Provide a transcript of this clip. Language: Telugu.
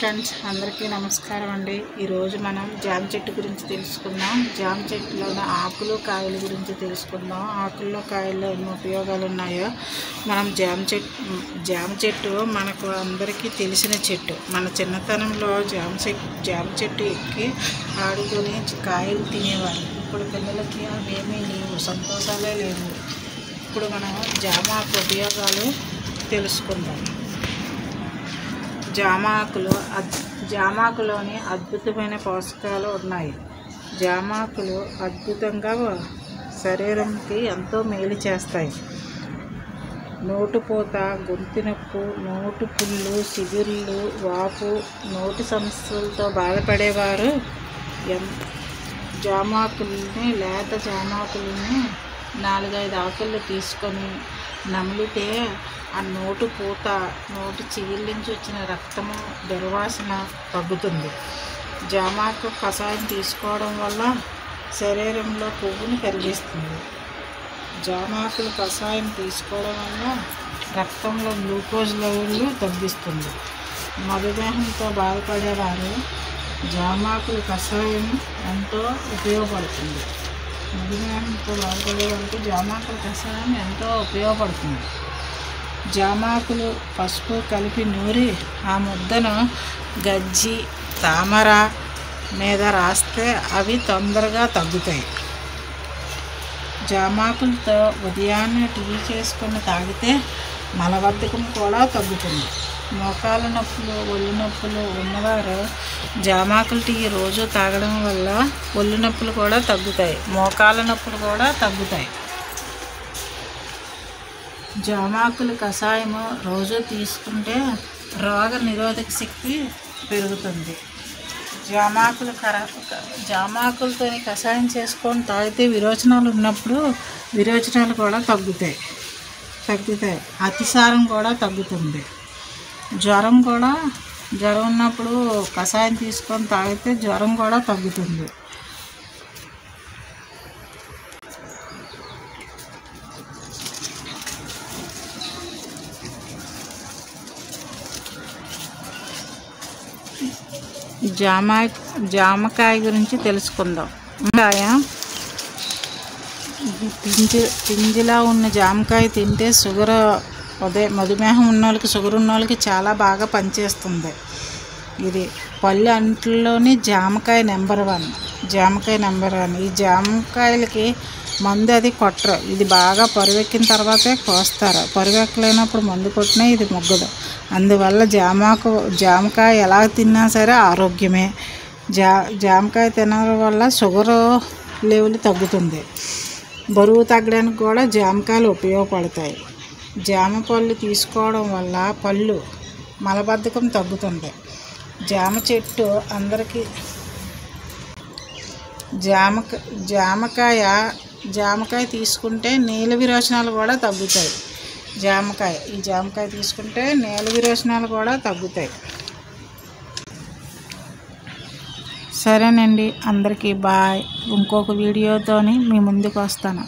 ఫ్రెండ్స్ అందరికీ నమస్కారం అండి. ఈరోజు మనం జామ చెట్టు గురించి తెలుసుకుందాం. జామ చెట్టులోని ఆకులు కాయల గురించి తెలుసుకుందాం. ఆకుల్లో కాయల్లో ఎన్ని ఉపయోగాలు ఉన్నాయో మనం జామ చెట్టు మనకు అందరికీ తెలిసిన చెట్టు. మన చిన్నతనంలో జామ చెట్టు ఎక్కి ఆడుకొని కాయలు తినేవారు. ఇప్పుడు పిల్లలకి అవేమీ లేవు, సంతోషాలే లేవు. ఇప్పుడు మనం జామ ఉపయోగాలు తెలుసుకుందాం. జామాకులోని అద్భుతమైన పోషకాలు ఉన్నాయి. జామాకులు అద్భుతంగా శరీరంకి ఎంతో మేలు చేస్తాయి. నోటుపూత, గొంతు నొప్పి, నోటు పుళ్ళు, సిగుళ్ళు, వాపు, నోటి సమస్యలతో బాధపడేవారు లేత జామాకులని 4-5 ఆకులు తీసుకొని నమిలితే ఆ నోటు పూత, నోటి చీళ్ళ నుంచి వచ్చిన రక్తము, దుర్వాసన తగ్గుతుంది. జామాకు కషాయం తీసుకోవడం వల్ల శరీరంలో కొవ్వుని కరిగిస్తుంది. జామాకులు కషాయం తీసుకోవడం వల్ల రక్తంలో గ్లూకోజ్ లెవెల్లు తగ్గిస్తుంది. మధుమేహంతో బాధపడేవారు జామాకుల కషాయం ఎంతో ఉపయోగపడుతుంది. మధుమేహంతో బాధపడేవారికి జామాకుల కషాయం ఎంతో ఉపయోగపడుతుంది. జామాకులు పసుపు కలిపి నూరి ఆ ముద్దను గజ్జి, తామర మీద రాస్తే అవి తొందరగా తగ్గుతాయి. జామాకులతో ఉదయాన్నే టీ చేసుకొని తాగితే మలబద్ధకం కూడా తగ్గుతుంది. మోకాళ్ళ నొప్పులు, ఒళ్ళు నొప్పులు ఉన్నవారు జామాకుల టీ రోజు తాగడం వల్ల ఒళ్ళు నొప్పులు కూడా తగ్గుతాయి, మోకాళ్ళ నొప్పులు కూడా తగ్గుతాయి. జామాకుల కషాయము రోజు తీసుకుంటే రోగ నిరోధక శక్తి పెరుగుతుంది. జామాకులతో కషాయం చేసుకొని తాగితే విరోచనాలు ఉన్నప్పుడు విరోచనాలు కూడా తగ్గుతాయి. అతిసారం కూడా తగ్గుతుంది. జ్వరం ఉన్నప్పుడు కషాయం తీసుకొని తాగితే జ్వరం కూడా తగ్గుతుంది. జామకాయ గురించి తెలుసుకుందాం. పింజిలా ఉన్న జామకాయ తింటే మధుమేహం ఉన్న వాళ్ళకి, షుగర్ ఉన్న వాళ్ళకి చాలా బాగా పనిచేస్తుంది. ఇది పళ్ళు అంట్లోని జామకాయ నెంబర్ 1. ఈ జామకాయలకి మందు అది కొట్టరు. ఇది బాగా పరువెక్కిన తర్వాతే కోస్తారు. పరువెక్కలేనప్పుడు మందు కొట్టినా ఇది మొగ్గదు. అందువల్ల జామకాయ ఎలా తిన్నా సరే ఆరోగ్యమే. జామకాయ తినడం వల్ల షుగర్ లెవెల్ తగ్గుతుంది. బరువు తగ్గడానికి కూడా జామకాయలు ఉపయోగపడతాయి. జామ పళ్ళు తీసుకోవడం వల్ల పళ్ళు మలబద్ధకం తగ్గుతుంది. జామకాయ తీసుకుంటే నీల విరోచనాలు కూడా తగ్గుతాయి. ఈ జామకాయ తీసుకుంటే నీల విరోచనాలు కూడా తగ్గుతాయి. సరేనండి, అందరికీ బాయ్. ఇంకొక వీడియోతోని మీ ముందుకు వస్తాను.